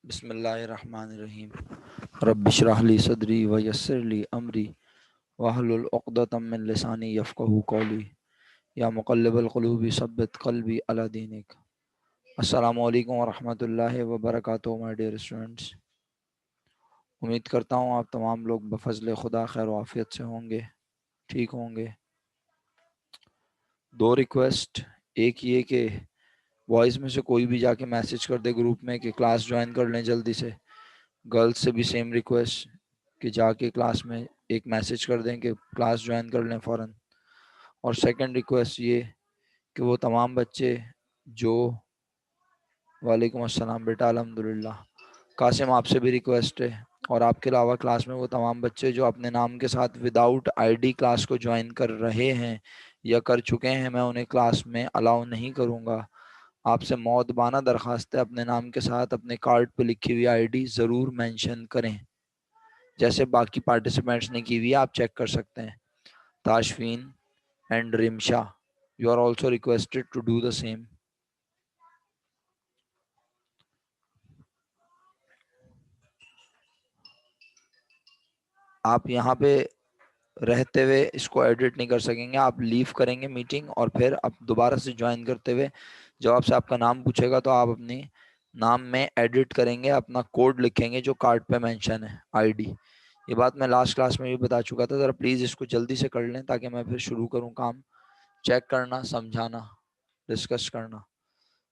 बिस्मिल्लाहिर्रहमानिर्रहीम। रब्बिश्रह ली सदरी व यस्सिर ली अमरी वहलुल उक़दतम मिन लिसानी यफ़क़हू क़ौली। या मुक़ल्लिबल क़ुलूबि सब्बित क़ल्बी अला दीनिक। अस्सलामु अलैकुम व रहमतुल्लाहि व बरकातुहू। माय डियर स्टूडेंट्स, उम्मीद करता हूँ आप तमाम लोग बफ़ज़्ल खुदा खैर व आफ़ियत से होंगे, ठीक होंगे। दो रिक्वेस्ट, एक ये कि बॉयज़ में से कोई भी जाके मैसेज कर दे ग्रुप में कि क्लास ज्वाइन कर लें जल्दी से। गर्ल्स से भी सेम रिक्वेस्ट कि जाके क्लास में एक मैसेज कर दें कि क्लास ज्वाइन कर लें फ़ौरन। और सेकंड रिक्वेस्ट ये कि वो तमाम बच्चे जो, वालेकुम अस्सलाम बेटा, अल्हम्दुलिल्लाह। कासिम, आपसे भी रिक्वेस्ट है, और आपके अलावा क्लास में वो तमाम बच्चे जो अपने नाम के साथ विदाउट आईडी क्लास को ज्वाइन कर रहे हैं या कर चुके हैं, मैं उन्हें क्लास में अलाउ नहीं करूँगा। आपसे मौदबाना दरख्वास्त है, अपने नाम के साथ अपने कार्ड पे लिखी हुई आईडी ज़रूर मेंशन करें, जैसे बाकी पार्टिसिपेंट्स ने की हुई है। आप चेक कर सकते हैं। Tashfeen and Rimsha, you are also requested to do the same. आप यहाँ पे रहते हुए इसको एडिट नहीं कर सकेंगे। आप लीव करेंगे मीटिंग और फिर आप दोबारा से ज्वाइन करते हुए जब आपसे आपका नाम पूछेगा तो आप अपनी नाम में एडिट करेंगे, अपना कोड लिखेंगे जो कार्ड पे मेंशन है, आईडी। ये बात मैं लास्ट क्लास में भी बता चुका था। ज़रा प्लीज़ इसको जल्दी से कर लें ताकि मैं फिर शुरू करूँ काम। चेक करना, समझाना, डिस्कस करना,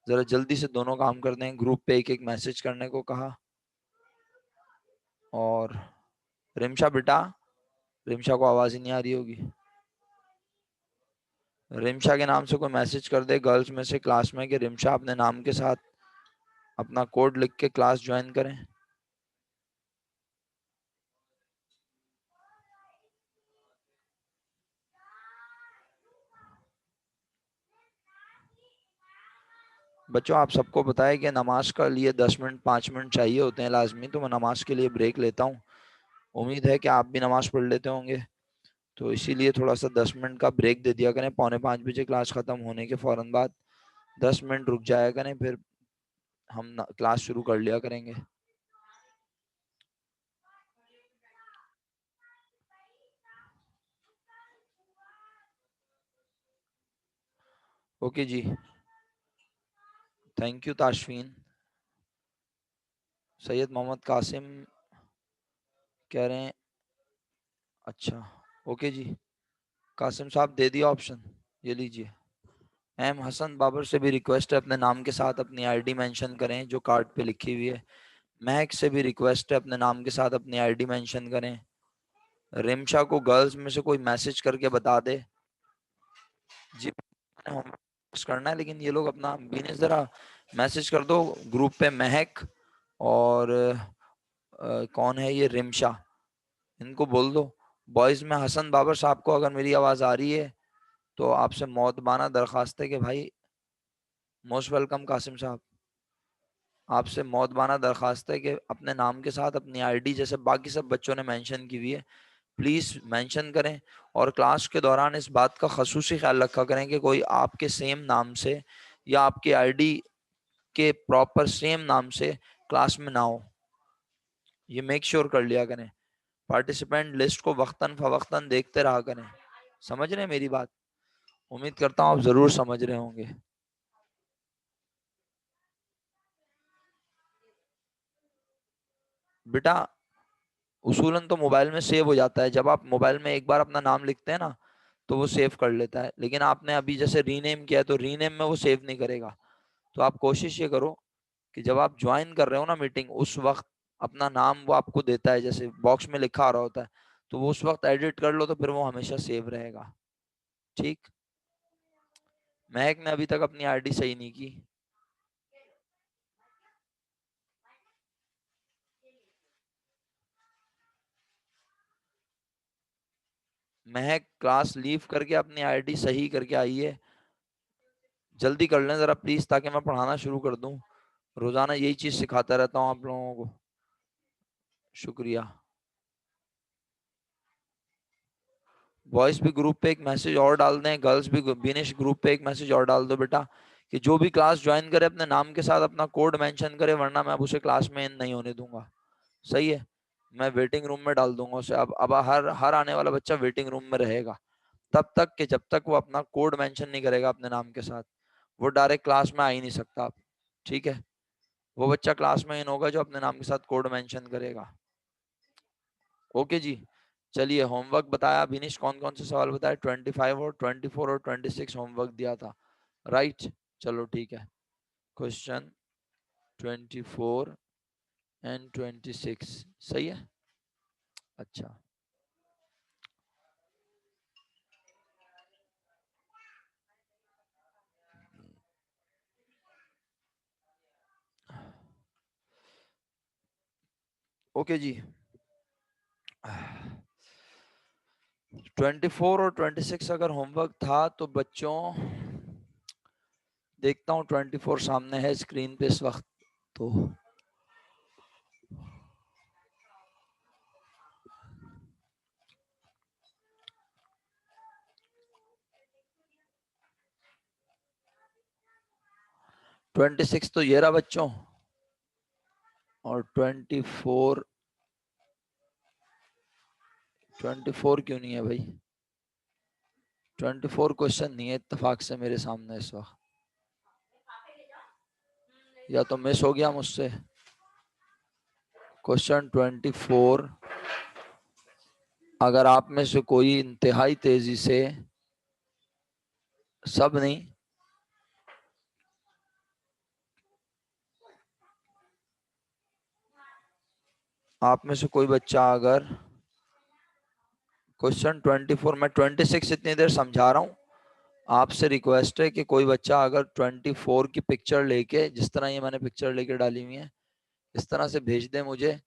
ज़रा जल्दी से दोनों काम कर दें। ग्रुप पे एक एक मैसेज करने को कहा। और रिमशा बेटा, रिमशा को आवाज़ ही नहीं आ रही होगी। रिमशा के नाम से कोई मैसेज कर दे गर्ल्स में से क्लास में कि रिमशा अपने नाम के साथ अपना कोड लिख के क्लास ज्वाइन करें। बच्चों, आप सबको पता है कि नमाज का लिए 10 मिनट 5 मिनट चाहिए होते हैं लाजमी, तो मैं नमाज के लिए ब्रेक लेता हूँ। उम्मीद है कि आप भी नमाज पढ़ लेते होंगे, तो इसीलिए थोड़ा सा 10 मिनट का ब्रेक दे दिया करें। 4:45 बजे क्लास ख़त्म होने के फ़ौरन बाद 10 मिनट रुक जाया करें, फिर हम क्लास शुरू कर लिया करेंगे। ओके जी, थैंक यू ताशफीन। सैयद मोहम्मद कासिम कह रहे हैं, अच्छा ओके जी। कासिम साहब दे दिया ऑप्शन, ये लीजिए। एम हसन बाबर से भी रिक्वेस्ट है, अपने नाम के साथ अपनी आईडी मेंशन करें जो कार्ड पे लिखी हुई है। महक से भी रिक्वेस्ट है, अपने नाम के साथ अपनी आईडी मेंशन करें। रिमशा को गर्ल्स में से कोई मैसेज करके बता दे जी, होमवर्क करना है, लेकिन ये लोग अपना बिजनेस ज़रा मैसेज कर दो ग्रुप पे। महक और कौन है ये रिमशा, इनको बोल दो। बॉयज़ में हसन बाबर साहब को अगर मेरी आवाज़ आ रही है तो आपसे मौतबाना दरख्वास्त है कि भाई, मोस्ट वेलकम कासिम साहब, आपसे मौतबाना दरख्वास्त है कि अपने नाम के साथ अपनी आईडी जैसे बाकी सब बच्चों ने मेंशन की हुई है प्लीज़ मेंशन करें। और क्लास के दौरान इस बात का खसूसी ख्याल रखा करें कि कोई आपके सेम नाम से या आपके आईडी के प्रॉपर सेम नाम से क्लास में ना हो। ये मेक श्योर कर लिया करें। पार्टिसिपेंट लिस्ट को वक्तन फवक्तन देखते रहा करें। समझ रहे हैं मेरी बात? उम्मीद करता हूँ आप ज़रूर समझ रहे होंगे। बेटा, उसूलन तो मोबाइल में सेव हो जाता है। जब आप मोबाइल में एक बार अपना नाम लिखते हैं ना तो वो सेव कर लेता है, लेकिन आपने अभी जैसे रीनेम किया तो रीनेम में वो सेव नहीं करेगा। तो आप कोशिश ये करो कि जब आप ज्वाइन कर रहे हो ना मीटिंग, उस वक्त अपना नाम वो आपको देता है, जैसे बॉक्स में लिखा आ रहा होता है, तो वो उस वक्त एडिट कर लो तो फिर वो हमेशा सेव रहेगा। ठीक। महक ने अभी तक अपनी आईडी सही नहीं की। महक क्लास लीव करके अपनी आईडी सही करके आई है। जल्दी कर लें ज़रा प्लीज़, ताकि मैं पढ़ाना शुरू कर दूं। रोज़ाना यही चीज़ सिखाता रहता हूँ आप लोगों को। शुक्रिया। बॉयज़ भी ग्रुप पे एक मैसेज और डाल दें, गर्ल्स भी, बिनिश ग्रुप पे एक मैसेज और डाल दो बेटा कि जो भी क्लास ज्वाइन करे अपने नाम के साथ अपना कोड मेंशन करे, वरना मैं अब उसे क्लास में इन नहीं होने दूंगा। सही है, मैं वेटिंग रूम में डाल दूंगा उसे। अब हर हर आने वाला बच्चा वेटिंग रूम में रहेगा तब तक कि जब तक वो अपना कोड मेंशन नहीं करेगा अपने नाम के साथ, वो डायरेक्ट क्लास में आ ही नहीं सकता आप। ठीक है, वो बच्चा क्लास में इन होगा जो अपने नाम के साथ कोड मेंशन करेगा। ओके जी। चलिए, होमवर्क बताया विनिश, कौन कौन से सवाल बताए? 25 और 24 और 26 होमवर्क दिया था, राइट? चलो ठीक है, क्वेश्चन 24 एंड 26 सही है। अच्छा, ओके जी। 24 और 26 अगर होमवर्क था तो बच्चों, देखता हूँ 24 सामने है स्क्रीन पे इस वक्त तो। 26 तो ये रहा बच्चों, और 24, 24 क्यों नहीं है भाई? 24 क्वेश्चन नहीं है इत्तेफाक से मेरे सामने इस वक्त, या तो मिस हो गया मुझसे। क्वेश्चन 24, अगर आप में से कोई इंतहाई तेजी से, सब नहीं, आप में से कोई बच्चा अगर क्वेश्चन 24, मैं 26 इतनी देर समझा रहा हूँ, आपसे रिक्वेस्ट है कि कोई बच्चा अगर 24 की पिक्चर लेके, जिस तरह ये मैंने पिक्चर लेके डाली हुई है, इस तरह से भेज दे मुझे,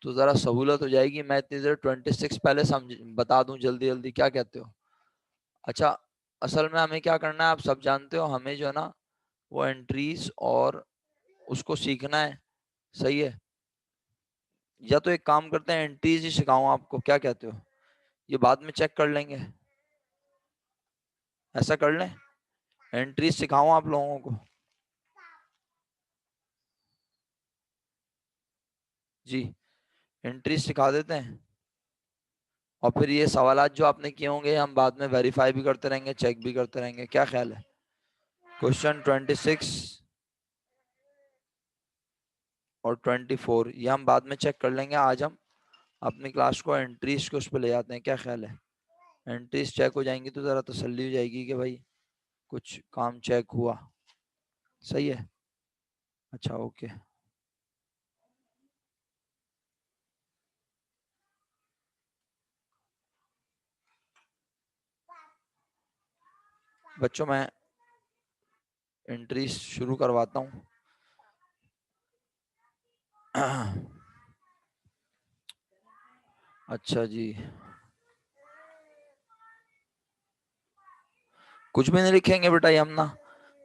तो ज़रा सहूलत हो जाएगी। मैं इतनी देर 26 पहले समझ बता दूं जल्दी जल्दी, क्या कहते हो? अच्छा, असल में हमें क्या करना है आप सब जानते हो, हमें जो है ना वो एंट्रीज और उसको सीखना है। सही है, या तो एक काम करते हैं एंट्रीज ही सिखाऊं आपको, क्या कहते हो? ये बाद में चेक कर लेंगे, ऐसा कर लें, एंट्रीज सिखाऊं आप लोगों को? जी, एंट्रीज सिखा देते हैं, और फिर ये सवालात जो आपने किए होंगे हम बाद में वेरीफाई भी करते रहेंगे, चेक भी करते रहेंगे, क्या ख्याल है? क्वेश्चन 26 और 24 ये हम बाद में चेक कर लेंगे, आज हम अपनी क्लास को एंट्रीज के उस पर ले जाते हैं, क्या ख्याल है? एंट्रीज चेक हो जाएंगी तो ज़रा तसल्ली हो जाएगी कि भाई कुछ काम चेक हुआ। सही है, अच्छा ओके। बच्चों मैं एंट्रीज शुरू करवाता हूँ। अच्छा जी, कुछ भी नहीं लिखेंगे बेटा Yamuna?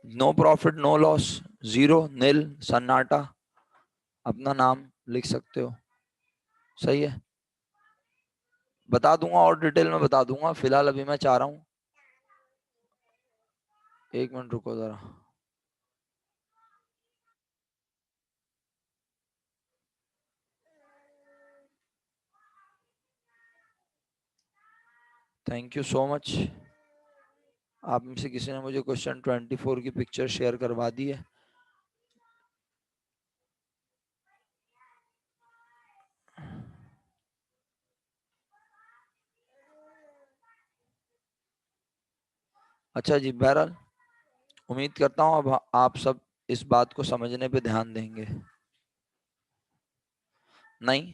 No profit no loss, zero, nil, सन्नाटा, अपना नाम लिख सकते हो। सही है, बता दूंगा और डिटेल में बता दूंगा, फिलहाल अभी मैं चाह रहा हूँ, एक मिनट रुको जरा। थैंक यू सो मच, आप में से किसी ने मुझे क्वेश्चन 24 की पिक्चर शेयर करवा दी है। अच्छा जी, बहरहाल उम्मीद करता हूँ अब आप सब इस बात को समझने पे ध्यान देंगे। नहीं,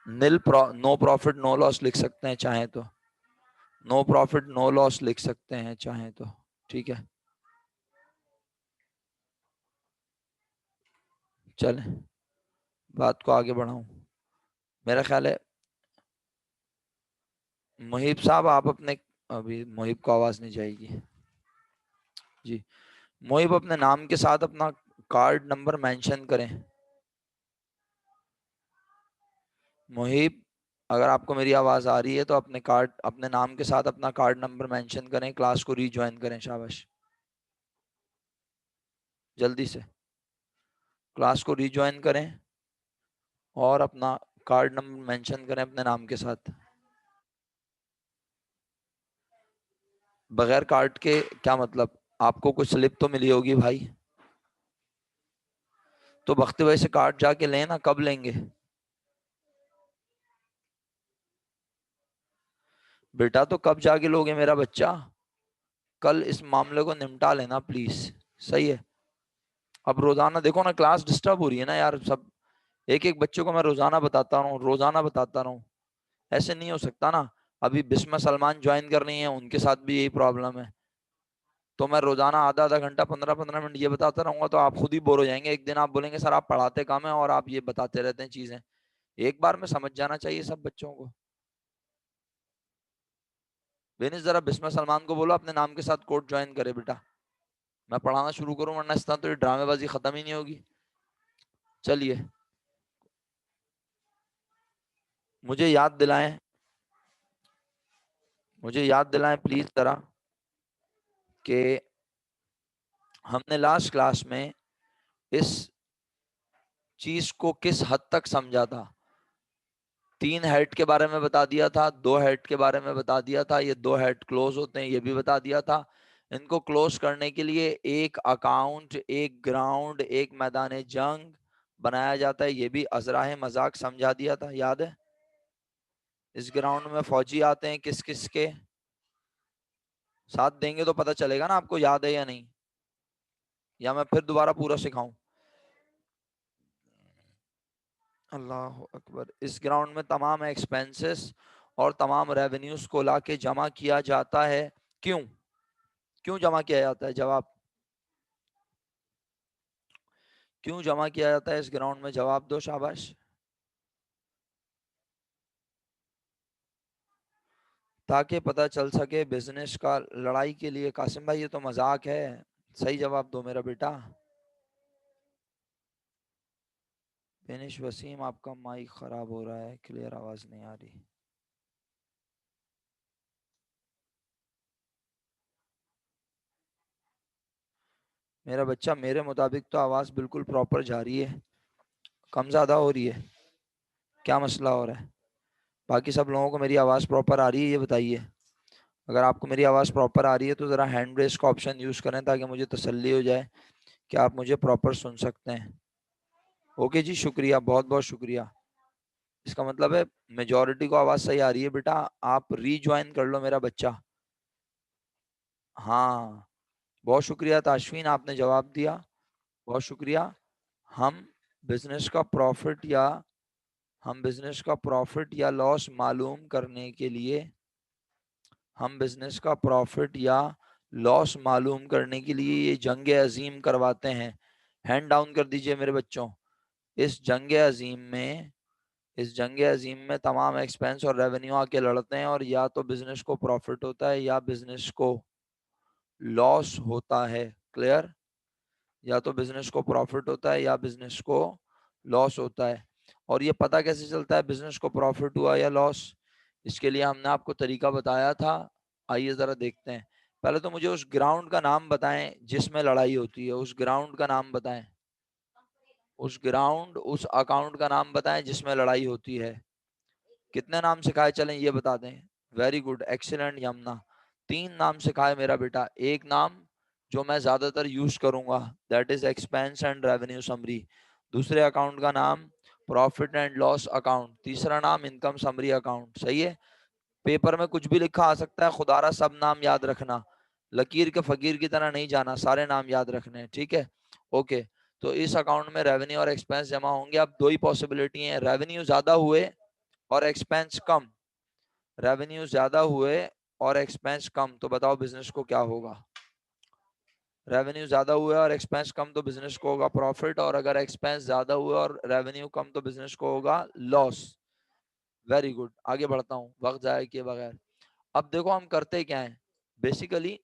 नो प्रॉफिट नो लॉस लिख सकते हैं चाहे तो, नो प्रॉफिट नो लॉस लिख सकते हैं चाहे तो, ठीक है? चलें, बात को आगे बढ़ाऊं। मेरा ख्याल है मुहिब साहब आप अपने, अभी मुहिब को आवाज नहीं जाएगी जी, मुहिब अपने नाम के साथ अपना कार्ड नंबर मेंशन करें। मुहिब, अगर आपको मेरी आवाज आ रही है तो अपने कार्ड, अपने नाम के साथ अपना कार्ड नंबर मेंशन करें, क्लास को रीज्वाइन करें, शाबाश। जल्दी से क्लास को रिज्वाइन करें और अपना कार्ड नंबर मेंशन करें अपने नाम के साथ। बगैर कार्ड के क्या मतलब? आपको कुछ स्लिप तो मिली होगी भाई, तो बख्ते वैसे कार्ड जाके लें ना। कब लेंगे बेटा? तो कब जाके लोगे मेरा बच्चा? कल इस मामले को निपटा लेना प्लीज। सही है। अब रोजाना देखो ना, क्लास डिस्टर्ब हो रही है ना यार। सब एक एक बच्चे को मैं रोजाना बताता रहा हूँ, रोजाना बताता रहा हूँ, ऐसे नहीं हो सकता ना। अभी बिस्मा सलमान ज्वाइन कर रही है, उनके साथ भी यही प्रॉब्लम है। तो मैं रोजाना आधा आधा घंटा 15 15 मिनट ये बताता रहूंगा तो आप खुद ही बोर हो जाएंगे। एक दिन आप बोलेंगे सर आप पढ़ाते कम है और आप ये बताते रहते हैं चीजें। एक बार में समझ जाना चाहिए सब बच्चों को। बेनिस जरा बिस्मा सलमान को बोलो अपने नाम के साथ कोर्स ज्वाइन करे बेटा। मैं पढ़ाना शुरू करूं, वरना इस तरह तो ये ड्रामेबाजी खत्म ही नहीं होगी। चलिए, मुझे याद दिलाएं, मुझे याद दिलाएं प्लीज जरा कि हमने लास्ट क्लास में इस चीज को किस हद तक समझा था। 3 हेड के बारे में बता दिया था, 2 हेड के बारे में बता दिया था, ये 2 हेड क्लोज होते हैं ये भी बता दिया था। इनको क्लोज करने के लिए एक अकाउंट, एक ग्राउंड, एक मैदान जंग बनाया जाता है, ये भी अजराह मजाक समझा दिया था, याद है? इस ग्राउंड में फौजी आते हैं किस किस के साथ, देंगे तो पता चलेगा ना आपको याद है या नहीं, या मैं फिर दोबारा पूरा सिखाऊं? अल्लाह अकबर। इस ग्राउंड में तमाम एक्सपेंसेस और तमाम रेवेन्यूज को लाके जमा किया जाता है। क्यों? क्यों जमा किया जाता है? जवाब। क्यों जमा किया जाता है इस ग्राउंड में? जवाब दो, शाबाश। ताकि पता चल सके बिजनेस का। लड़ाई के लिए कासिम भाई, ये तो मजाक है। सही जवाब दो मेरा बेटा। बेनिश वसीम, आपका माइक खराब हो रहा है, क्लियर आवाज नहीं आ रही। मेरा बच्चा, मेरे मुताबिक तो आवाज बिल्कुल प्रॉपर जा रही है, कम ज्यादा हो रही है? क्या मसला हो रहा है? बाकी सब लोगों को मेरी आवाज प्रॉपर आ रही है, ये बताइए। अगर आपको मेरी आवाज प्रॉपर आ रही है तो जरा हैंड रेस का ऑप्शन यूज करें ताकि मुझे तसल्ली हो जाए कि आप मुझे प्रॉपर सुन सकते हैं। ओके जी, शुक्रिया, बहुत बहुत शुक्रिया। इसका मतलब है मेजोरिटी को आवाज सही आ रही है बेटा। आप रीज्वाइन कर लो मेरा बच्चा। हाँ, बहुत शुक्रिया ताशफीन, आपने जवाब दिया, बहुत शुक्रिया। हम बिजनेस का प्रॉफिट या हम बिजनेस का प्रॉफिट या लॉस मालूम करने के लिए हम बिजनेस का प्रॉफिट या लॉस मालूम करने के लिए ये जंग अजीम करवाते हैं। हैंड डाउन कर दीजिए मेरे बच्चों। इस जंग अजीम में इस जंग अजीम में तमाम एक्सपेंस और रेवेन्यू आके लड़ते हैं, और या तो बिजनेस को प्रॉफिट होता है या बिजनेस को लॉस होता है। क्लियर? या तो बिजनेस को प्रॉफिट होता है या बिजनेस को लॉस होता है। और ये पता कैसे चलता है बिजनेस को प्रॉफिट हुआ या लॉस? इसके लिए हमने आपको तरीका बताया था। आइए जरा देखते हैं। पहले तो मुझे उस ग्राउंड का नाम बताएं जिसमें लड़ाई होती है। उस ग्राउंड का नाम बताएं। उस अकाउंट का नाम बताएं जिसमें लड़ाई होती है। कितने नाम सिखाए चलें ये बता दें। Very good, excellent Yamuna. 3 नाम सिखाए मेरा बेटा। एक नाम जो मैं ज्यादातर यूज करूंगा, that is expense and revenue summary. दूसरे अकाउंट का नाम प्रॉफिट एंड लॉस अकाउंट। तीसरा नाम इनकम समरी अकाउंट। सही है। पेपर में कुछ भी लिखा आ सकता है, खुदारा सब नाम याद रखना। लकीर के फकीर की तरह नहीं जाना, सारे नाम याद रखने हैं, ठीक है? ओके। तो इस अकाउंट में रेवेन्यू और एक्सपेंस जमा होंगे। अब दो ही पॉसिबिलिटी है, रेवेन्यू ज्यादा हुए और एक्सपेंस कम। रेवेन्यू ज्यादा हुए और एक्सपेंस कम, तो बताओ बिजनेस को क्या होगा? रेवेन्यू ज्यादा हुए और एक्सपेंस कम तो बिजनेस को होगा प्रॉफिट, और अगर एक्सपेंस ज्यादा हुए और रेवेन्यू कम तो बिजनेस को होगा लॉस। वेरी गुड, आगे बढ़ता हूँ वक्त जाया किए बगैर। अब देखो हम करते क्या है। बेसिकली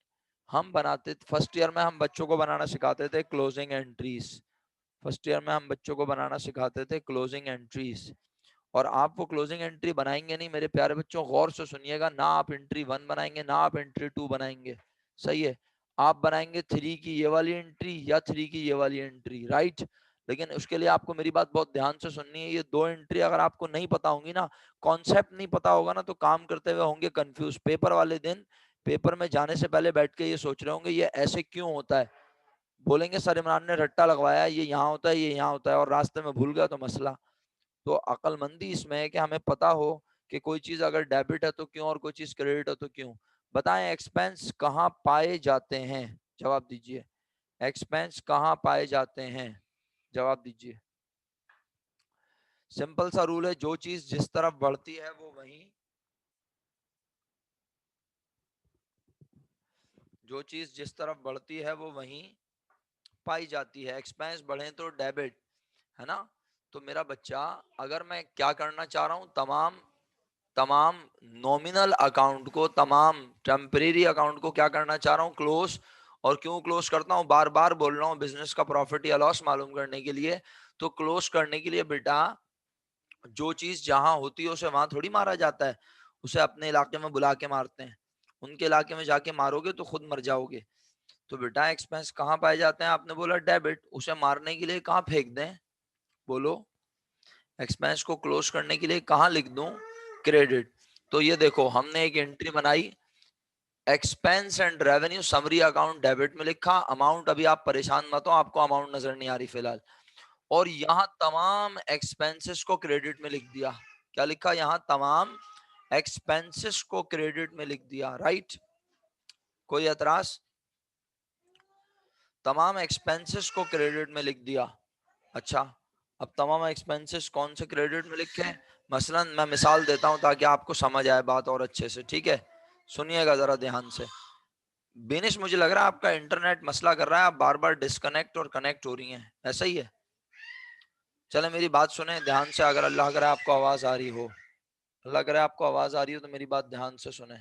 हम बनाते, फर्स्ट ईयर में हम बच्चों को बनाना सिखाते थे क्लोजिंग एंट्रीज। फर्स्ट ईयर में हम बच्चों को बनाना सिखाते थे क्लोजिंग एंट्रीज। और आप वो क्लोजिंग एंट्री बनाएंगे नहीं मेरे प्यारे बच्चों, गौर से सुनिएगा ना। आप एंट्री 1 बनाएंगे ना आप एंट्री 2 बनाएंगे। सही है। आप बनाएंगे 3 की ये वाली एंट्री या 3 की ये वाली एंट्री, राइट। लेकिन उसके लिए आपको मेरी बात बहुत ध्यान से सुननी है। ये दो एंट्री अगर आपको नहीं पता होंगी ना, कॉन्सेप्ट नहीं पता होगा ना, तो काम करते हुए होंगे कंफ्यूज। पेपर वाले दिन पेपर में जाने से पहले बैठ के ये सोच रहे होंगे ये ऐसे क्यों होता है, बोलेंगे सर इमरान ने रट्टा लगवाया, ये यहाँ होता है ये यहाँ होता है, और रास्ते में भूल गया तो मसला। तो अक्लमंदी इसमें है कि हमें पता हो कि कोई चीज अगर डेबिट है तो क्यों, और कोई चीज क्रेडिट है तो क्यों। बताएं एक्सपेंस कहाँ पाए जाते हैं, जवाब दीजिए। एक्सपेंस कहाँ पाए जाते हैं, जवाब दीजिए। सिंपल सा रूल है, जो चीज जिस तरफ बढ़ती है वो वहीं, जो चीज जिस तरफ बढ़ती है वो वहीं पाई जाती है। एक्सपेंस बढ़े तो डेबिट, है ना। तो मेरा बच्चा, अगर मैं क्या करना चाह रहा हूं, तमाम तमाम नॉमिनल अकाउंट को, तमाम टेम्परेरी अकाउंट को क्या करना चाह रहा हूँ, क्लोज। और क्यों क्लोज करता हूँ, बार बार बोल रहा हूँ, बिजनेस का प्रॉफिट या लॉस मालूम करने के लिए। तो क्लोज करने के लिए बेटा, जो चीज जहां होती है उसे वहां थोड़ी मारा जाता है, उसे अपने इलाके में बुला के मारते हैं। उनके इलाके में जाके मारोगे तो खुद मर जाओगे। तो बेटा एक्सपेंस कहाँ पाए जाते हैं, आपने बोला डेबिट, उसे मारने के लिए कहाँ फेंक दें, बोलो। एक्सपेंस को क्लोज करने के लिए कहाँ लिख दूं, क्रेडिट। तो ये देखो हमने एक एंट्री बनाई, expense and revenue summary account debit में लिखा, अमाउंट अभी आप परेशान मत हो, आपको अमाउंट नजर नहीं आ रही फिलहाल। और यहाँ तमाम एक्सपेंसेस को क्रेडिट में लिख दिया। क्या लिखा, यहाँ तमाम एक्सपेंसेस को क्रेडिट में लिख दिया, राइट। कोई एतराज, तमाम एक्सपेंसेस को क्रेडिट में लिख दिया। अच्छा, अब तमाम एक्सपेंसेस कौन से क्रेडिट में लिखे हैं, मसलन मैं मिसाल देता हूं ताकि आपको समझ आए बात और अच्छे से, ठीक है। सुनिएगा जरा ध्यान से। बेनिश, मुझे लग रहा है आपका इंटरनेट मसला कर रहा है, आप बार बार डिस्कनेक्ट और कनेक्ट हो रही हैं, ऐसा ही है। चले मेरी बात सुने ध्यान से, अगर अल्लाह करे आपको आवाज आ रही हो, अल्लाह करे आपको आवाज आ रही हो तो मेरी बात ध्यान से सुने।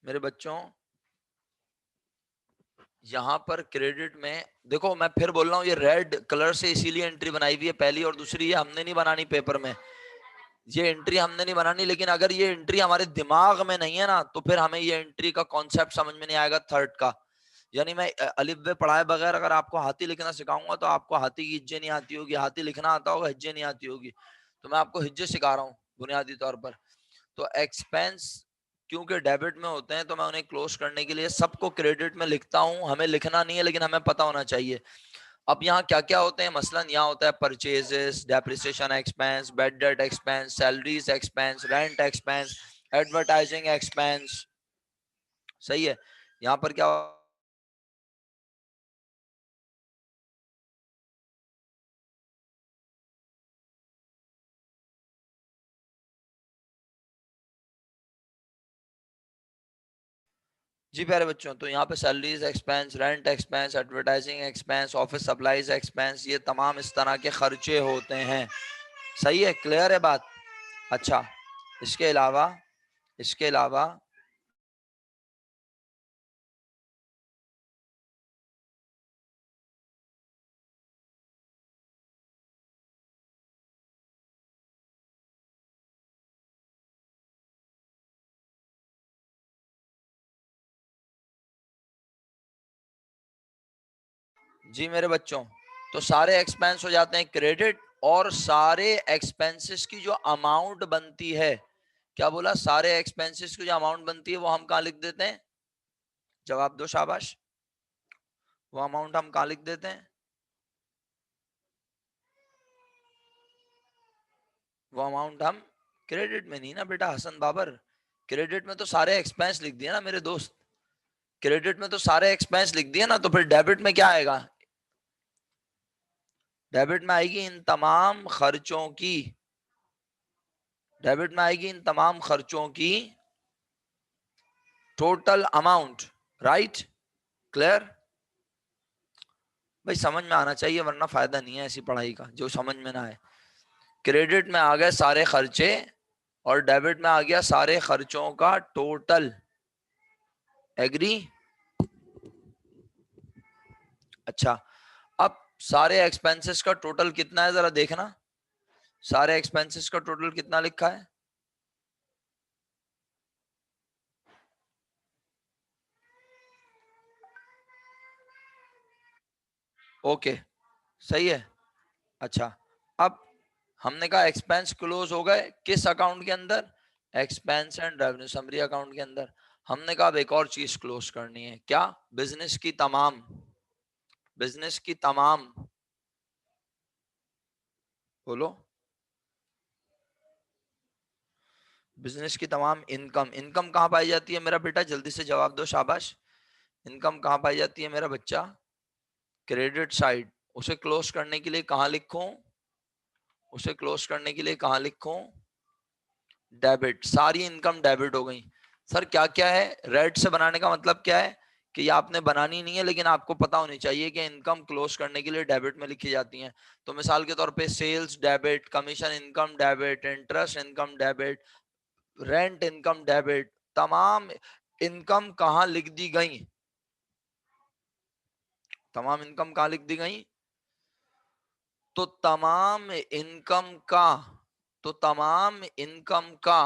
मेरे बच्चों, यहाँ पर क्रेडिट में देखो, मैं फिर बोल रहा हूँ, ये रेड कलर से इसीलिए एंट्री बनाई हुई है, पहली और दूसरी ये हमने नहीं बनानी पेपर में, ये एंट्री हमने नहीं बनानी। लेकिन अगर ये एंट्री हमारे दिमाग में नहीं है ना, तो फिर हमें ये एंट्री का कॉन्सेप्ट समझ में नहीं आएगा थर्ड का। यानी मैं अलिफ बे पढ़ाए बगैर अगर आपको हाथी लिखना सिखाऊंगा तो आपको हाथी की हिज्जे नहीं आती होगी, हाथी लिखना आता होगा, हिज्जे नहीं आती होगी। तो मैं आपको हिज्जे सिखा रहा हूँ बुनियादी तौर पर। तो एक्सपेंस क्योंकि डेबिट में होते हैं, तो मैं उन्हें क्लोज करने के लिए सबको क्रेडिट में लिखता हूं। हमें लिखना नहीं है लेकिन हमें पता होना चाहिए। अब यहाँ क्या क्या होते हैं, मसलन यहाँ होता है purchases, depreciation expense, bad debt expense, salaries expense, rent expense, advertising expense. सही है। यहाँ पर क्या, जी प्यारे बच्चों, तो यहाँ पे salaries expense, rent expense, advertising expense, office supplies expense, ये तमाम इस तरह के खर्चे होते हैं। सही है, क्लियर है बात। अच्छा, इसके अलावा, इसके अलावा जी मेरे बच्चों, तो सारे एक्सपेंस हो जाते हैं क्रेडिट, और सारे एक्सपेंसेस की जो अमाउंट बनती है, क्या बोला, सारे एक्सपेंसेस की जो अमाउंट बनती है वो हम कहाँ लिख देते हैं, जवाब दो शाबाश। वो अमाउंट हम कहाँ लिख देते हैं, वो अमाउंट हम क्रेडिट में नहीं ना बेटा हसन बाबर। क्रेडिट में तो सारे एक्सपेंस लिख दिए ना मेरे दोस्त, क्रेडिट में तो सारे एक्सपेंस लिख दिए ना, तो फिर डेबिट में क्या आएगा, डेबिट में आएगी इन तमाम खर्चों की, डेबिट में आएगी इन तमाम खर्चों की टोटल अमाउंट, राइट। क्लियर। भाई समझ में आना चाहिए वरना फायदा नहीं है ऐसी पढ़ाई का जो समझ में ना आए। क्रेडिट में आ गए सारे खर्चे, और डेबिट में आ गया सारे खर्चों का टोटल। एग्री। अच्छा, अब सारे एक्सपेंसेस का टोटल कितना है जरा देखना, सारे एक्सपेंसेस का टोटल कितना लिखा है, ओके, सही है। अच्छा, अब हमने कहा एक्सपेंस क्लोज हो गए किस अकाउंट के अंदर, expense and revenue summary account के अंदर। हमने कहा अब एक और चीज क्लोज करनी है, क्या, बिजनेस की तमाम, बिजनेस की तमाम, बोलो, बिजनेस की तमाम इनकम। इनकम कहाँ पाई जाती है मेरा बेटा, जल्दी से जवाब दो, शाबाश। इनकम कहाँ पाई जाती है मेरा बच्चा, क्रेडिट साइड। उसे क्लोज करने के लिए कहाँ लिखूं, उसे क्लोज करने के लिए कहाँ लिखूं, डेबिट। सारी इनकम डेबिट हो गई। सर क्या क्या है, रेड से बनाने का मतलब क्या है कि ये आपने बनानी नहीं है, लेकिन आपको पता होनी चाहिए कि इनकम क्लोज करने के लिए डेबिट में लिखी जाती हैं। तो मिसाल के तौर पे sales debit, commission income debit, interest income debit, rent income debit, तमाम इनकम कहाँ लिख दी गई, तमाम इनकम कहाँ लिख दी गई, तो तमाम इनकम का, तो तमाम इनकम का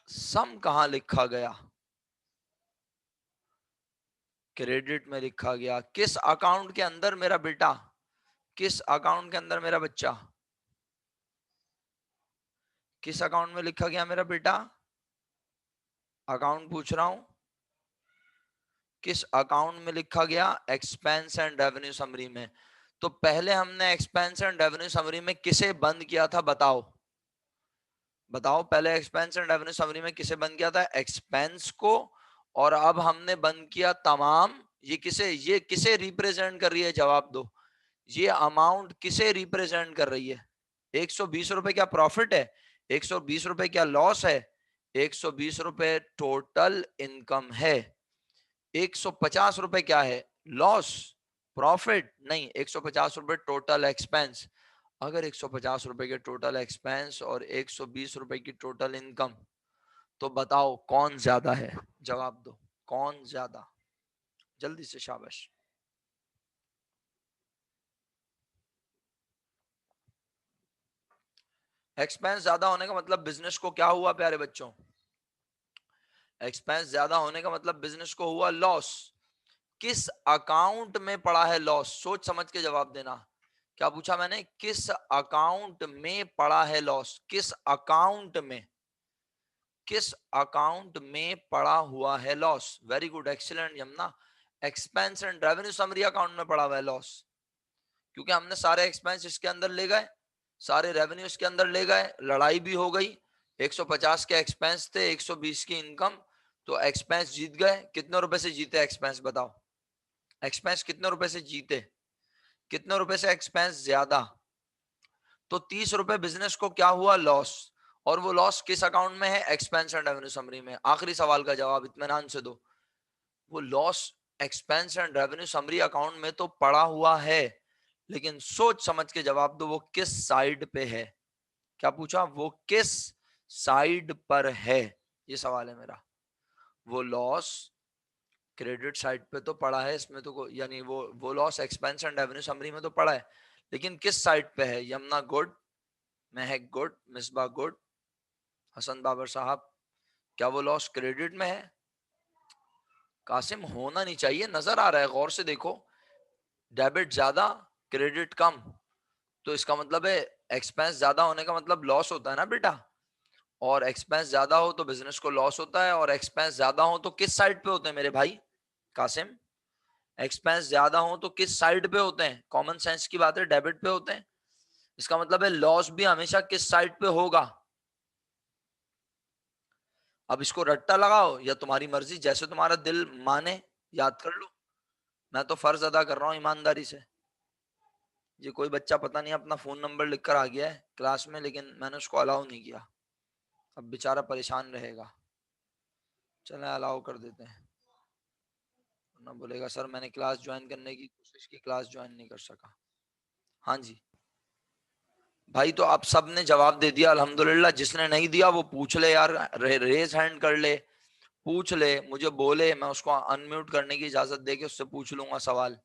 सम कहाँ लिखा गया, क्रेडिट में लिखा गया। किस अकाउंट के अंदर मेरा बेटा, किस अकाउंट के अंदर मेरा बच्चा, किस अकाउंट में लिखा गया मेरा बेटा, अकाउंट पूछ रहा हूं, किस अकाउंट में लिखा गया, एक्सपेंस एंड रेवेन्यू समरी में। तो पहले हमने एक्सपेंस एंड रेवेन्यू समरी में किसे बंद किया था, बताओ, बताओ, पहले एक्सपेंस एंड रेवेन्यू समरी में किसे बंद किया था, एक्सपेंस को। और अब हमने बंद किया तमाम, ये किसे रिप्रेजेंट कर रही है, जवाब दो, ये अमाउंट किसे रिप्रेजेंट कर रही है। 120 रुपए क्या प्रॉफिट है, 120 रुपए क्या लॉस है, 120 रुपए टोटल इनकम है, 150 रुपए क्या है, लॉस, प्रॉफिट नहीं, 150 रुपए टोटल एक्सपेंस। अगर 150 रुपए के टोटल एक्सपेंस और 120 रुपए की टोटल इनकम, तो बताओ कौन ज्यादा है, जवाब दो, कौन ज्यादा, जल्दी से, शाबाश। एक्सपेंस ज्यादा होने का मतलब बिजनेस को क्या हुआ प्यारे बच्चों, एक्सपेंस ज्यादा होने का मतलब बिजनेस को हुआ लॉस। किस अकाउंट में पड़ा है लॉस, सोच समझ के जवाब देना। क्या पूछा मैंने, किस अकाउंट में पड़ा है लॉस, किस अकाउंट में, किस अकाउंट में पड़ा हुआ है loss. Very good, excellent Yamuna. Expense and revenue summary account में पड़ा हुआ है लॉस, क्योंकि हमने सारे एक्सपेंस इसके अंदर ले गए, सारे रेवेन्यू इसके अंदर ले गए, लड़ाई भी हो गई। 150 के एक्सपेंस थे, 120 की इनकम, तो एक्सपेंस जीत गए। कितने रुपए से जीते एक्सपेंस, बताओ, एक्सपेंस कितने रुपए से जीते, कितने रुपए से एक्सपेंस ज्यादा, तो 30 रुपए बिजनेस को क्या हुआ, लॉस। और वो लॉस किस अकाउंट में है, एक्सपेंस एंड रेवेन्यू समरी में। आखिरी सवाल का जवाब इत्मीनान से दो, वो loss expense and revenue summary account में तो पड़ा हुआ है, लेकिन सोच समझ के जवाब दो वो किस साइड पे है। क्या पूछा, वो किस साइड पर है, ये सवाल है मेरा। वो लॉस क्रेडिट साइड पे तो पड़ा है, इसमें तो यानी वो loss expense and revenue summary में तो पड़ा है, लेकिन किस साइड पे है। यमुना गुड, महक गुड, मिसबा गुड, हसन बाबर साहब, क्या वो लॉस क्रेडिट में है। कासिम होना नहीं चाहिए, नजर आ रहा है, गौर से देखो, डेबिट ज्यादा, क्रेडिट कम, तो इसका मतलब है एक्सपेंस ज्यादा होने का मतलब लॉस होता है ना बेटा। और एक्सपेंस ज्यादा हो तो बिजनेस को लॉस होता है, और एक्सपेंस ज्यादा हो तो किस साइड पे होते हैं मेरे भाई कासिम, एक्सपेंस ज्यादा हो तो किस साइड पे होते हैं, कॉमन सेंस की बात है, डेबिट पे होते हैं। इसका मतलब है लॉस भी हमेशा किस साइड पे होगा। अब इसको रट्टा लगाओ या तुम्हारी मर्जी, जैसे तुम्हारा दिल माने, याद कर लो। मैं तो फर्ज अदा कर रहा हूं ईमानदारी से। ये कोई बच्चा पता नहीं अपना फोन नंबर लिखकर आ गया है क्लास में, लेकिन मैंने उसको अलाउ नहीं किया, अब बेचारा परेशान रहेगा। चले अलाउ कर देते हैं, ना बोलेगा सर मैंने क्लास ज्वाइन करने की कोशिश की, क्लास ज्वाइन नहीं कर सका। हाँ जी भाई, तो आप सबने जवाब दे दिया अल्हम्दुलिल्लाह, जिसने नहीं दिया वो पूछ ले यार, रेज हैंड कर ले, पूछ ले, मुझे बोले, मैं उसको अनम्यूट करने की इजाजत दे के उससे पूछ लूंगा सवाल।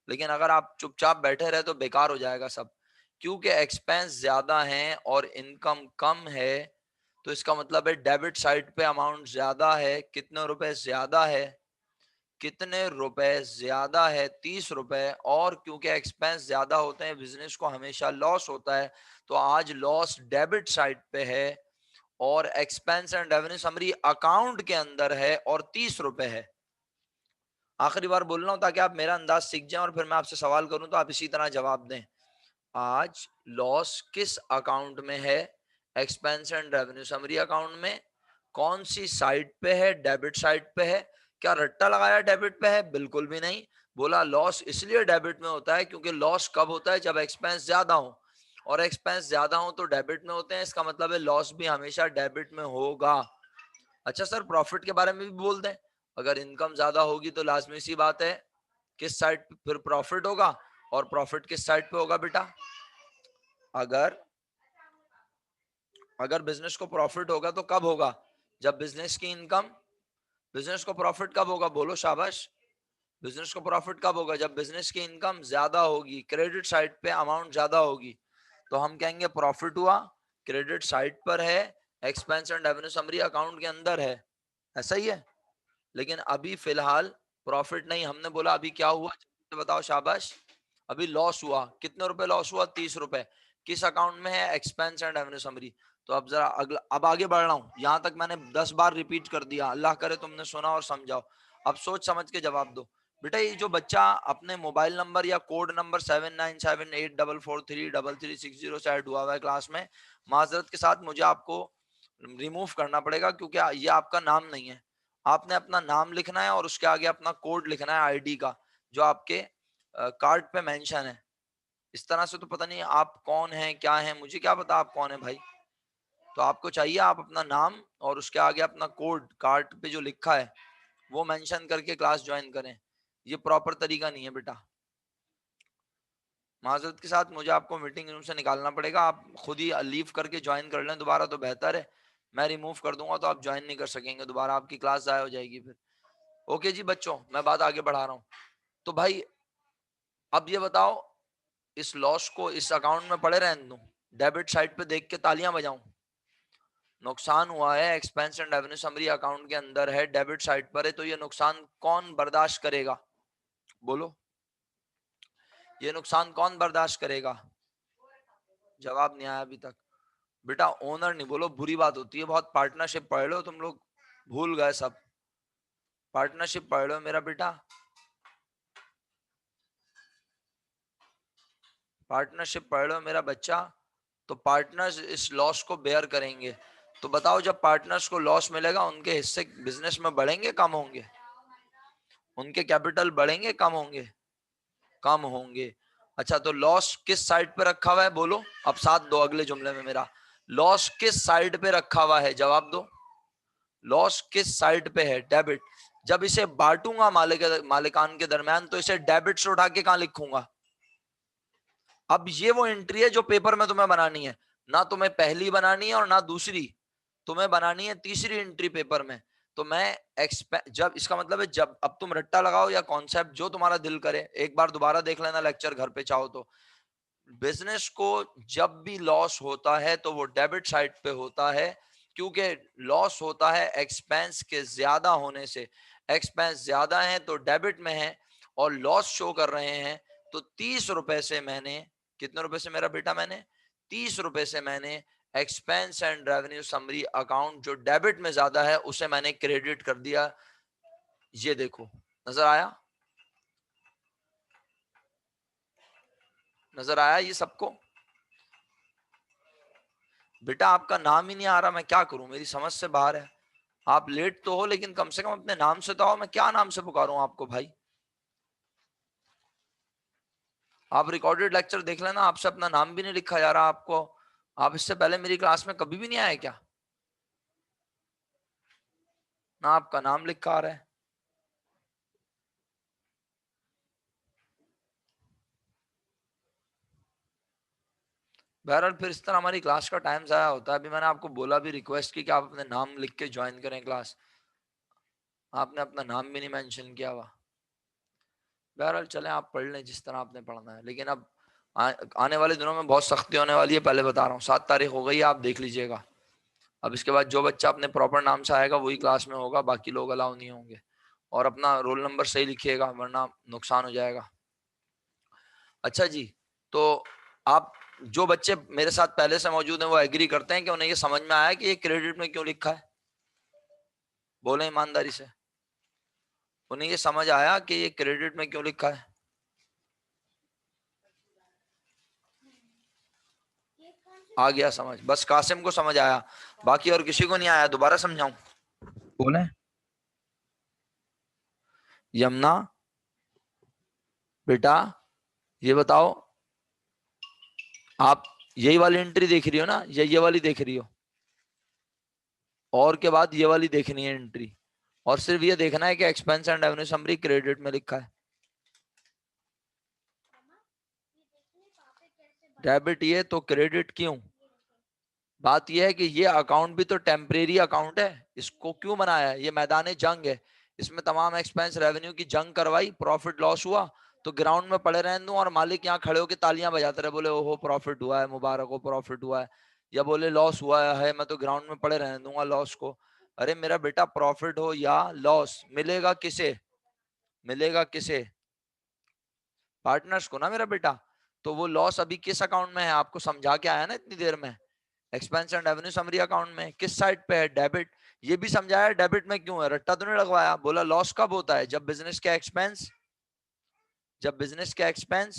लेकिन अगर आप चुपचाप बैठे रहे तो बेकार हो जाएगा सब, क्योंकि एक्सपेंस ज्यादा है और इनकम कम है, तो इसका मतलब है डेबिट साइड पे अमाउंट ज्यादा है। कितने रुपए ज्यादा है, कितने रुपए ज्यादा है, 30 रुपए, और क्योंकि एक्सपेंस ज्यादा होते हैं, बिजनेस को हमेशा लॉस होता है, तो आज लॉस डेबिट साइड पे है और expense and revenue summary account के अंदर है और 30 रुपए है। आखिरी बार बोल रहा हूं ताकि आप मेरा अंदाज सीख जाएं और फिर मैं आपसे सवाल करूं तो आप इसी तरह जवाब दें। आज लॉस किस अकाउंट में है? Expense and revenue summary account में। कौन सी साइड पे है? डेबिट साइड पे है। क्या रट्टा लगाया डेबिट पे है? बिल्कुल भी नहीं। बोला लॉस इसलिए डेबिट में होता है क्योंकि लॉस कब होता है? जब एक्सपेंस ज्यादा हो, और एक्सपेंस ज्यादा हो तो डेबिट में होते हैं, इसका मतलब है लॉस भी हमेशा डेबिट में होगा। अच्छा सर, प्रॉफिट के बारे में भी बोल दें। अगर इनकम ज्यादा होगी तो लाजमी सी बात है किस साइड पे फिर प्रॉफिट होगा, और प्रॉफिट किस साइड पे होगा बेटा? अगर अगर बिजनेस को प्रॉफिट होगा तो कब होगा? जब बिजनेस की इनकम, बिजनेस को प्रॉफिट कब होगा? बोलो शाबाश। बिजनेस को प्रॉफिट कब होगा? जब बिजनेस की इनकम ज्यादा होगी, क्रेडिट साइड पे अमाउंट ज्यादा होगी, तो हम कहेंगे प्रॉफिट हुआ, क्रेडिट साइड पर है, expense and revenue summary account के अंदर है। ऐसा ही है। लेकिन अभी फिलहाल प्रॉफिट नहीं, हमने बोला अभी क्या हुआ, बताओ शाबाश। अभी लॉस हुआ। कितने रुपए लॉस हुआ? 30 रुपए। किस अकाउंट में है? Expense and revenue summary. तो अब जरा अगला, अब आगे बढ़ रहा हूं, यहां तक मैंने 10 बार रिपीट कर दिया, अल्लाह करे तुमने सुना और समझाओ। अब सोच समझ के जवाब दो। बेटा ये जो बच्चा अपने मोबाइल नंबर या कोड नंबर 7978443360 से ऐड हुआ हुआ है क्लास में, माजरत के साथ मुझे आपको रिमूव करना पड़ेगा क्योंकि ये आपका नाम नहीं है। आपने अपना नाम लिखना है और उसके आगे अपना कोड लिखना है आईडी का, जो आपके कार्ड पे मेंशन है। इस तरह से तो पता नहीं आप कौन हैं क्या हैं, मुझे क्या पता आप कौन है भाई। तो आपको चाहिए आप अपना नाम और उसके आगे अपना कोड कार्ड पे जो लिखा है वो मेंशन करके क्लास ज्वाइन करें। ये प्रॉपर तरीका नहीं है बेटा। माजरत के साथ मुझे आपको मीटिंग रूम से निकालना पड़ेगा, आप खुद ही लीव करके ज्वाइन कर लें दोबारा तो बेहतर है। मैं रिमूव कर दूंगा तो आप ज्वाइन नहीं कर सकेंगे दोबारा, आपकी क्लास जाया हो जाएगी फिर। ओके जी बच्चों, मैं बात आगे बढ़ा रहा हूँ। तो भाई अब ये बताओ, इस लॉस को इस अकाउंट में पड़े रहने दूं, डेबिट साइड पे देख के तालियां बजाऊं? नुकसान हुआ है, expense and revenue summary account के अंदर है, डेबिट साइड पर है, तो ये नुकसान कौन बर्दाश्त करेगा? बोलो, ये नुकसान कौन बर्दाश्त करेगा? जवाब नहीं आया अभी तक। बेटा ओनर नहीं, बोलो बुरी बात होती है बहुत। पार्टनरशिप पढ़ लो तुम लोग, भूल गए सब। पार्टनरशिप पढ़ लो मेरा बेटा, पार्टनरशिप पढ़ लो मेरा बच्चा। तो पार्टनर्स इस लॉस को बेयर करेंगे। तो बताओ जब पार्टनर्स को लॉस मिलेगा उनके हिस्से बिजनेस में बढ़ेंगे कम होंगे? उनके कैपिटल बढ़ेंगे कम होंगे? कम होंगे। अच्छा तो लॉस किस साइड पे रखा हुआ है? बोलो अब साथ दो अगले जुमले में मेरा। लॉस किस साइड पे रखा हुआ है? जवाब दो। लॉस किस साइड पे है? डेबिट। जब इसे बांटूंगा मालिकान के दरमियान तो इसे डेबिट से उठा के कहां लिखूंगा? अब ये वो एंट्री है जो पेपर में तुम्हें बनानी है। ना तुम्हें पहली बनानी है और ना दूसरी, तुम्हें बनानी है तीसरी एंट्री पेपर में। तो मैं जब इसका मतलब है जब अब तुम रट्टा लगाओ या कॉन्सेप्ट जो तुम्हारा दिल करे, एक बार दोबारा देख लेना लेक्चर घर पे चाहो तो। बिजनेस को जब भी लॉस होता है तो वो डेबिट साइड पे होता है, क्योंकि लॉस होता है एक्सपेंस के ज्यादा होने से। एक्सपेंस ज्यादा है तो डेबिट में है, और लॉस शो कर रहे हैं। तो 30 रुपए से मैंने, कितने रुपए से मेरा बेटा? मैंने 30 रुपए से मैंने expense and revenue summary account जो डेबिट में ज्यादा है उसे मैंने क्रेडिट कर दिया। ये देखो, नजर आया? नजर आया ये सबको? बेटा आपका नाम ही नहीं आ रहा, मैं क्या करूं, मेरी समझ से बाहर है। आप लेट तो हो लेकिन कम से कम अपने नाम से तो आओ। मैं क्या नाम से पुकारूं आपको भाई? आप रिकॉर्डेड लेक्चर देख लेना, आपसे अपना नाम भी नहीं लिखा जा रहा आपको। आप इससे पहले मेरी क्लास में कभी भी नहीं आए क्या? ना आपका नाम लिखा आ रहा है। बहरहाल फिर इस तरह हमारी क्लास का टाइम जाया होता है। अभी मैंने आपको बोला भी, रिक्वेस्ट की कि आप अपने नाम लिख के ज्वाइन करें क्लास, आपने अपना नाम भी नहीं मेंशन किया हुआ। बहरहाल चलें, आप पढ़ लें जिस तरह आपने पढ़ना है। लेकिन अब आने वाले दिनों में बहुत सख्ती होने वाली है, पहले बता रहा हूँ। 7 तारीख हो गई है, आप देख लीजिएगा। अब इसके बाद जो बच्चा अपने प्रॉपर नाम से आएगा वही क्लास में होगा, बाकी लोग अलाउ नहीं होंगे। और अपना रोल नंबर सही लिखिएगा वरना नुकसान हो जाएगा। अच्छा जी, तो आप जो बच्चे मेरे साथ पहले से मौजूद हैं वो एग्री करते हैं कि उन्हें ये समझ में आया कि ये क्रेडिट में क्यों लिखा है? बोले ईमानदारी से, उन्हें ये समझ आया कि ये क्रेडिट में क्यों लिखा है? आ गया समझ? बस कासिम को समझ आया, बाकी और किसी को नहीं आया? दोबारा समझाऊं? बोले यमुना बेटा, ये बताओ, आप यही वाली एंट्री देख रही हो ना, या ये वाली देख रही हो? और के बाद ये वाली देखनी है एंट्री, और सिर्फ ये देखना है कि expense and revenue summary credit में लिखा है, डेबिट ये तो क्रेडिट क्यों? बात यह है कि ये अकाउंट भी तो टेम्परेरी अकाउंट है, इसको क्यों बनाया है? ये मैदान जंग है, इसमें तमाम एक्सपेंस रेवेन्यू की जंग करवाई, प्रॉफिट लॉस हुआ तो ग्राउंड में पड़े रहने दूं और मालिक यहाँ खड़े होकर तालियां बजाते रहे, बोले ओहो प्रॉफिट हुआ है, मुबारक हो प्रॉफिट हुआ है, या बोले लॉस हुआ है मैं तो ग्राउंड में पड़े रहने दूंगा लॉस को। अरे मेरा बेटा, प्रॉफिट हो या लॉस मिलेगा किसे? मिलेगा किसे? पार्टनर्स को ना मेरा बेटा। तो वो लॉस अभी किस अकाउंट में है आपको समझा के आया ना इतनी देर में, expense and revenue summary account में। किस साइड पे है? डेबिट। ये भी समझाया डेबिट में क्यों है, रट्टा तो नहीं लगवाया। बोला लॉस कब होता है? जब बिजनेस का एक्सपेंस, जब बिजनेस का एक्सपेंस,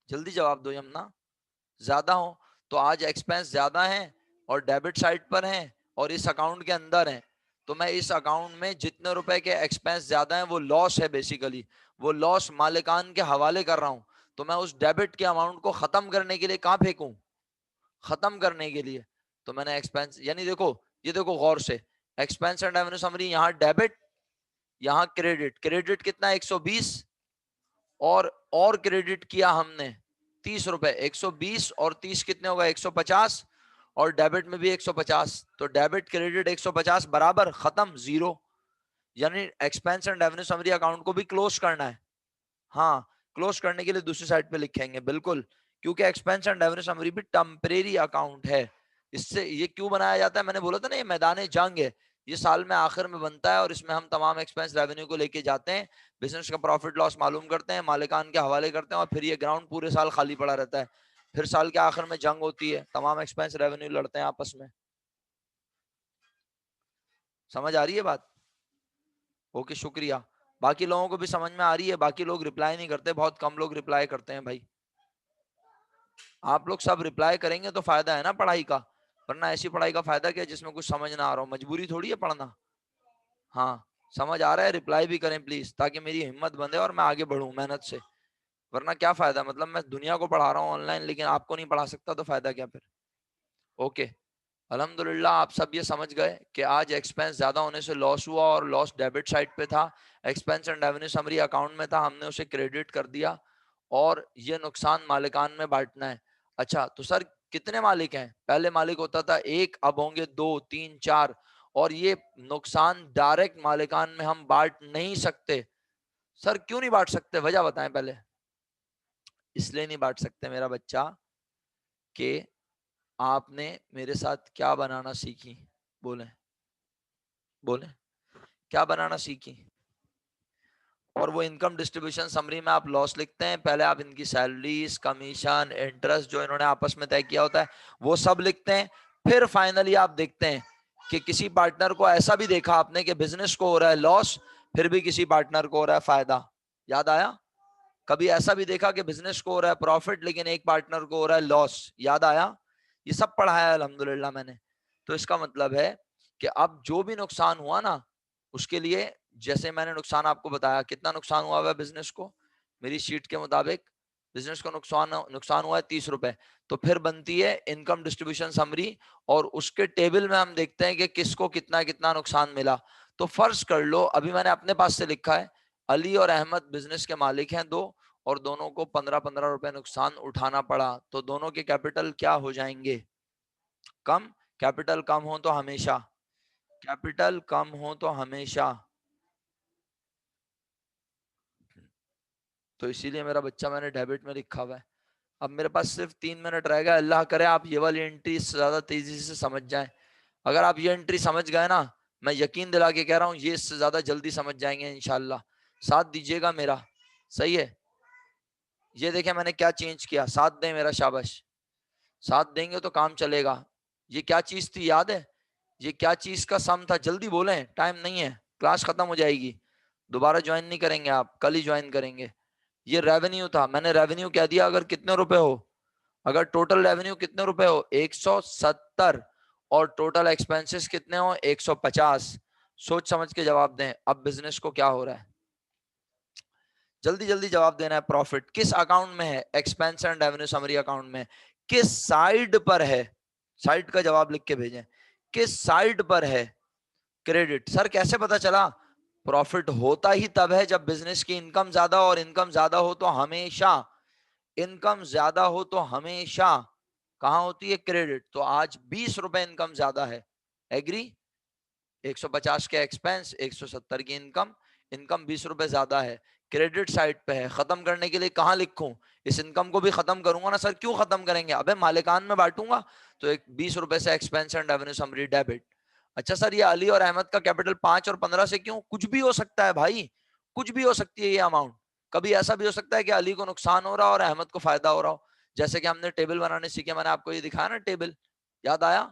जल्दी जवाब दो यमुना, ज्यादा हो। तो आज एक्सपेंस ज्यादा है और डेबिट साइड पर है और इस अकाउंट के अंदर है, तो मैं इस अकाउंट में जितने रुपए के एक्सपेंस ज्यादा है वो लॉस है बेसिकली, वो लॉस मालिकान के हवाले कर रहा हूं। तो मैं उस डेबिट के अमाउंट को खत्म करने के लिए कहां फेंकूं? खत्म करने के लिए। तो मैंने एक्सपेंस, यानी देखो, ये देखो गौर से, एक्सपेंस एंड रेवेन्यू समरी, यहाँ डेबिट, यहाँ क्रेडिट। क्रेडिट कितना है? 120, और क्रेडिट किया हमने 30 रुपए। 120 और 30 कितने होगा? 150, और डेबिट में भी 150, तो डेबिट क्रेडिट 150 बराबर खत्म, जीरो। यानी expense and revenue summary account को भी क्लोज करना है। हाँ, क्लोज करने के लिए दूसरी साइड पे लिखेंगे बिल्कुल, क्योंकि एक्सपेंस एंड रेवेन्यू समरी भी टेम्परेरी अकाउंट है। इससे ये क्यों बनाया जाता है? मैंने बोला था ना, ये मैदान जंग है, ये साल में आखिर में बनता है और इसमें हम तमाम एक्सपेंस रेवेन्यू को लेके जाते हैं, बिजनेस का प्रॉफिट लॉस मालूम करते हैं, मालिकान के हवाले करते हैं, और फिर ये ग्राउंड पूरे साल खाली पड़ा रहता है। फिर साल के आखिर में जंग होती है, तमाम एक्सपेंस रेवेन्यू लड़ते हैं आपस में। समझ आ रही है बात? ओके, शुक्रिया। बाकी लोगों को भी समझ में आ रही है? बाकी लोग रिप्लाई नहीं करते, बहुत कम लोग रिप्लाई करते हैं भाई। आप लोग सब रिप्लाई करेंगे तो फायदा है ना पढ़ाई का, वरना ऐसी पढ़ाई का फायदा क्या जिसमें कुछ समझ ना आ रहा हो? मजबूरी थोड़ी है पढ़ना। हाँ, समझ आ रहा है? रिप्लाई भी करें प्लीज, ताकि मेरी हिम्मत बंधे और मैं आगे बढ़ूं मेहनत से। वरना क्या फायदा, मतलब मैं दुनिया को पढ़ा रहा हूँ ऑनलाइन लेकिन आपको नहीं पढ़ा सकता, तो फायदा क्या फिर? ओके, अल्हम्दुलिल्लाह आप सब ये समझ गए कि आज एक्सपेंस ज्यादा होने से लॉस हुआ और लॉस डेबिट साइड पे था, expense and revenue summary account में था, हमने उसे क्रेडिट कर दिया और ये नुकसान मालिकान में बांटना है। अच्छा, तो सर कितने मालिक हैं? पहले मालिक होता था एक, अब होंगे दो, तीन, चार, और ये नुकसान डायरेक्ट मालिकान में हम बांट नहीं सकते। सर क्यों नहीं बांट सकते, वजह बताएं पहले। इसलिए नहीं बांट सकते मेरा बच्चा कि आपने मेरे साथ क्या बनाना सीखी? बोले, बोले क्या बनाना सीखी? और वो इनकम डिस्ट्रीब्यूशन समरी में आप लॉस लिखते हैं, पहले आप इनकी सैलरीज, कमीशन, इंटरेस्ट जो इन्होंने आपस में तय किया होता है वो सब लिखते हैं। फिर फाइनली आप देखते हैं कि किसी पार्टनर को ऐसा भी देखा आपने कि बिजनेस को हो रहा है लॉस, फिर भी किसी पार्टनर को हो रहा है फायदा। याद आया? कभी ऐसा भी देखा कि बिजनेस को हो रहा है प्रॉफिट लेकिन एक पार्टनर को हो रहा है लॉस? याद आया? ये सब पढ़ाया अल्हम्दुलिल्लाह मैंने। तो इसका मतलब है कि अब जो भी नुकसान हुआ ना, उसके लिए जैसे मैंने नुकसान आपको बताया, कितना नुकसान हुआ है बिजनेस को, मेरी शीट के मुताबिक बिजनेस को नुकसान नुकसान हुआ है 30 रुपए। तो फिर बनती है इनकम डिस्ट्रीब्यूशन समरी, और उसके टेबल में हम देखते हैं कि किसको कितना कितना नुकसान मिला। तो फर्ज कर लो, अभी मैंने अपने पास से लिखा है, अली और अहमद बिजनेस के मालिक हैं दो, और दोनों को 15-15 रुपए नुकसान उठाना पड़ा, तो दोनों के कैपिटल क्या हो जाएंगे? कम। कैपिटल कम हो तो हमेशा, कैपिटल कम हो तो हमेशा, तो इसीलिए मेरा बच्चा मैंने डेबिट में लिखा हुआ है। अब मेरे पास सिर्फ 3 मिनट रह गया, अल्लाह करे आप ये वाली एंट्री ज्यादा तेजी से समझ जाएं। अगर आप ये एंट्री समझ गए ना, मैं यकीन दिला के कह रहा हूँ, ये इससे ज्यादा जल्दी समझ जाएंगे इंशाल्लाह। साथ दीजिएगा मेरा, सही है। ये देखें मैंने क्या चेंज किया, साथ दें मेरा, शाबाश। साथ देंगे तो काम चलेगा। ये क्या चीज थी याद है? ये क्या चीज का सम था? जल्दी बोलें, टाइम नहीं है, क्लास खत्म हो जाएगी। दोबारा ज्वाइन नहीं करेंगे आप, कल ही ज्वाइन करेंगे। ये रेवेन्यू था, मैंने रेवेन्यू कह दिया अगर कितने रुपए हो, अगर टोटल रेवेन्यू कितने रुपए हो 170, और टोटल एक्सपेंसेस कितने हो 150। सोच समझ के जवाब दें। अब बिजनेस को क्या हो रहा है, जल्दी जल्दी जवाब देना है। प्रॉफिट किस अकाउंट में है? Expense and revenue summary account में। किस साइड पर है? साइड का जवाब लिख के भेजें। किस साइड पर है? क्रेडिट। सर कैसे पता चला? प्रॉफिट होता ही तब है जब बिजनेस की इनकम ज्यादा हो, और इनकम ज्यादा हो तो हमेशा, इनकम ज्यादा हो तो हमेशा कहां होती है? क्रेडिट। तो आज 20 रुपए इनकम ज्यादा है, एग्री? 150 के एक्सपेंस, 170 की इनकम, इनकम 20 रुपए ज्यादा है, क्रेडिट साइड पे है। खत्म करने के लिए कहां लिखूं? इस इनकम को भी खत्म करूंगा ना सर। क्यों खत्म करेंगे? अबे मालिकान में बांटूंगा, तो एक 20 रुपए से expense and revenue summary debit. अच्छा सर, ये अली और अहमद का कैपिटल 5 और 15 से क्यों? कुछ भी हो सकता है भाई, कुछ भी हो सकती है ये अमाउंट। कभी ऐसा भी हो सकता है कि अली को नुकसान हो रहा हो और अहमद को फायदा हो रहा हो। जैसे कि हमने टेबल बनाने सीखे, मैंने आपको ये दिखाया ना टेबल, याद आया?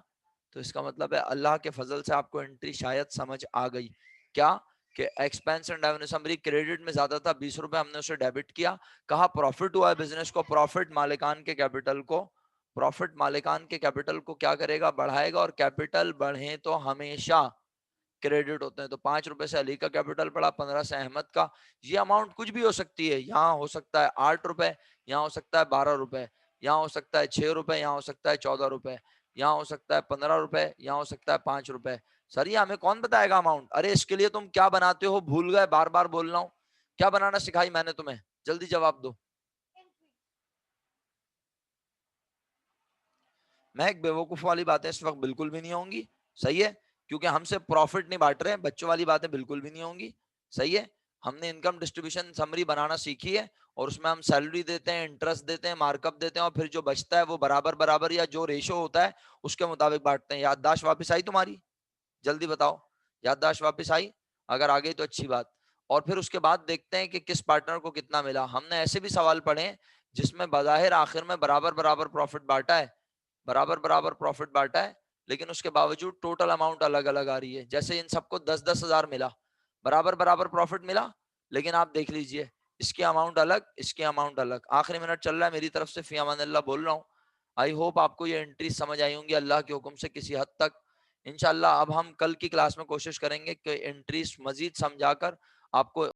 तो इसका मतलब है अल्लाह के फजल से आपको एंट्री शायद समझ आ गई। क्या? कि expense and revenue summary credit में ज्यादा था, 20 रुपए हमने उसे डेबिट किया। कहा प्रॉफिट हुआ है बिजनेस को, प्रॉफिट मालिकान के कैपिटल को, प्रॉफिट मालिकान के कैपिटल को क्या करेगा? बढ़ाएगा। और कैपिटल बढ़े तो हमेशा क्रेडिट होते हैं। तो 5 रुपए से अली का कैपिटल बढ़ा, 15 से अहमद का। ये अमाउंट कुछ भी हो सकती है, यहाँ हो सकता है 8 रुपए, यहाँ हो सकता है 12 रुपए, यहाँ हो सकता है 6 रुपए, यहाँ हो सकता है 14 रुपए, यहाँ हो सकता है 15 रुपए, यहाँ हो सकता है 5 रुपए। सर ये हमें कौन बताएगा अमाउंट? अरे इसके लिए तुम क्या बनाते हो, भूल गए? बार बार बोल रहा हूँ, क्या बनाना सिखाई मैंने तुम्हें? जल्दी जवाब दो। मैं एक बेवकूफ वाली बातें इस वक्त बिल्कुल भी नहीं होंगी, सही है? क्योंकि हम सिर्फ प्रॉफिट नहीं बांट रहे हैं, बच्चों वाली बातें बिल्कुल भी नहीं होंगी, सही है? हमने इनकम डिस्ट्रीब्यूशन समरी बनाना सीखी है, और उसमें हम सैलरी देते हैं, इंटरेस्ट देते हैं, मार्कअप देते हैं, और फिर जो बचता है वो बराबर बराबर या जो रेशो होता है उसके मुताबिक बांटते हैं। याददाश्त वापस आई तुम्हारी? जल्दी बताओ, याददाश्त वापस आई? अगर आ गई तो अच्छी बात। और फिर उसके बाद देखते हैं कि किस पार्टनर को कितना मिला। हमने ऐसे भी सवाल पढ़े हैं जिसमें बज़ाहिर आखिर में बराबर बराबर प्रॉफिट बांटा है, बराबर बराबर प्रॉफिट बांटा है, लेकिन उसके बावजूद टोटल अमाउंट अलग अलग आ रही है। जैसे इन सबको 10-10 हजार मिला, बराबर बराबर प्रॉफिट मिला, लेकिन आप देख लीजिए इसकी अमाउंट अलग, इसकी अमाउंट अलग। आखिरी मिनट चल रहा है, मेरी तरफ से फी अमानिल्लाह बोल रहा हूँ। आई होप आपको ये एंट्री समझ आई होंगी अल्लाह के हुक्म से किसी हद तक। इंशाल्लाह अब हम कल की क्लास में कोशिश करेंगे कि एंट्रीज मजीद समझाकर आपको